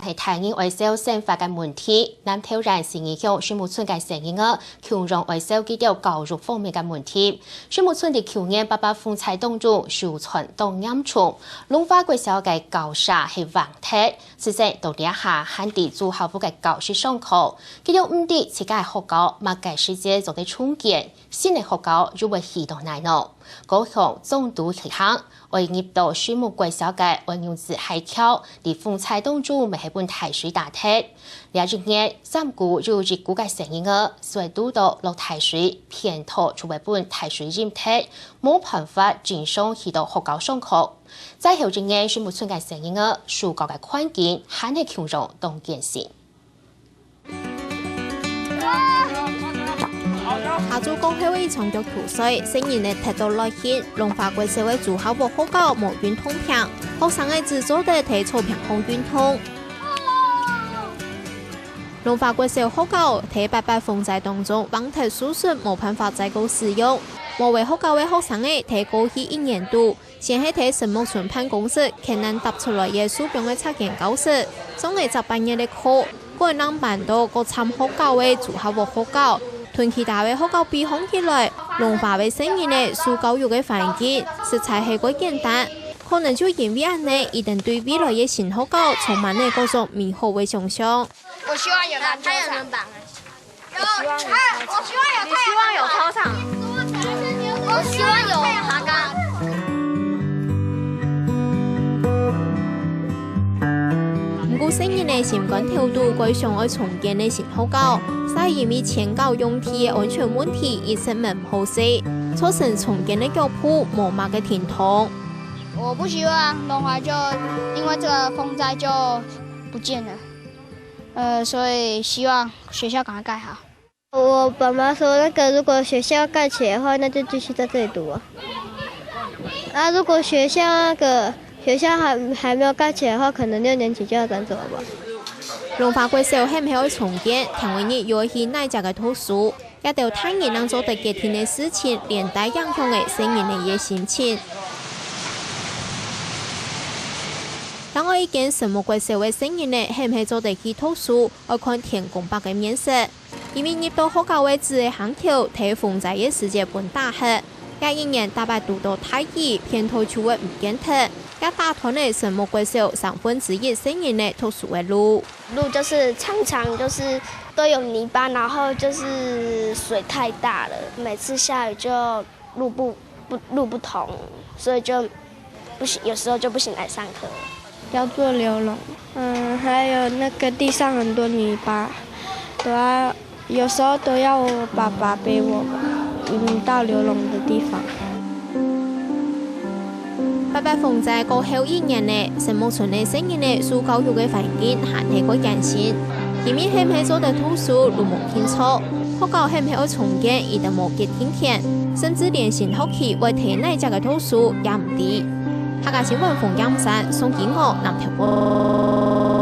係大人維修生活嘅問題，南挑人是影響水木村嘅成員嘅強融維修基調教育方面嘅問題。水木村嘅去年800風采當中受傳到嚴重，龍華國小嘅教室係橫鐵，實際到底下限地做校服嘅教師上課，基調唔啲自家嘅學校物嘅世界做啲重建，新嘅學校就會遇到難咯。高雄總督提行，為入到水木國小嘅運用自海橋，喺風采當中咪係本大水大鐵。兩日年三股如熱股嘅成員嘅，所以都到落大水偏頭作為本大水淹鐵，冇辦法正常去到學校上課。在後日年水木村嘅成員嘅暑假嘅環境，限係強融當件事。下週公開會長腳調水，成員嘅踢到內線，龍華國社會主校部學校無運通平，學生嘅製作嘅體操平衡運通。龍華國小學校喺800風采當中，網體輸出冇辦法再夠使用，無為學校嘅學生嘅喺過去1年度，先係喺神木村辦公室，艱難搭出來嘅書本嘅測驗教室，總係執半夜嘅課，個人辦到個參學校嘅主校部學校。同其他嘅學校比較起來，龍華嘅成員嘅受教育嘅環境實在係過簡單，可能就因為安尼，一定對未來嘅新學校充滿了各種美好嘅想象。我希望有籃球場，我希望有操場，我希望有爬桿。不過成員嘅心肝跳度歸上愛重建嘅新學校，但因為前教用地嘅安全問題一直唔好勢，造成重建嘅腳步冇乜嘅停通。我不希望龍華就因為這個風災就不見了，所以希望學校趕快蓋好。我爸媽說，如果學校蓋起來的話，那就繼續在這裡讀啊。如果學校還沒有蓋起來的話，可能6年級就要趕走了吧。龍華國小係唔係重建？聽聞日要去哪家嘅圖書，一條太熱能做得幾天嘅事情，連帶影響嘅成員嘅心情。當我一見神木國小嘅成員呢，係唔係做得去圖書，我看天公伯嘅面色，因為入到學校位置嘅行條，睇風采嘅世界本大黑，也一年大白讀到太熱，偏頭就會唔見得。要打斷了神木國小1/3成員的圖書的路就是常常就是都有泥巴，然後就是水太大了，每次下雨就路不通，所以就不行，有時候就不行來上課。要做流籠，還有那個地上很多泥巴，有時候都要我爸爸背我到流籠的地方。800風采過後1年呢，神木村的成員呢，受教育嘅環境還係過艱辛，因為係唔係做得圖書都冇清楚，學校係唔係要重建，亦都冇結天天，甚至連新學期會睇哪家嘅圖書也唔知。客家新聞馮陽山、宋景娥南投報。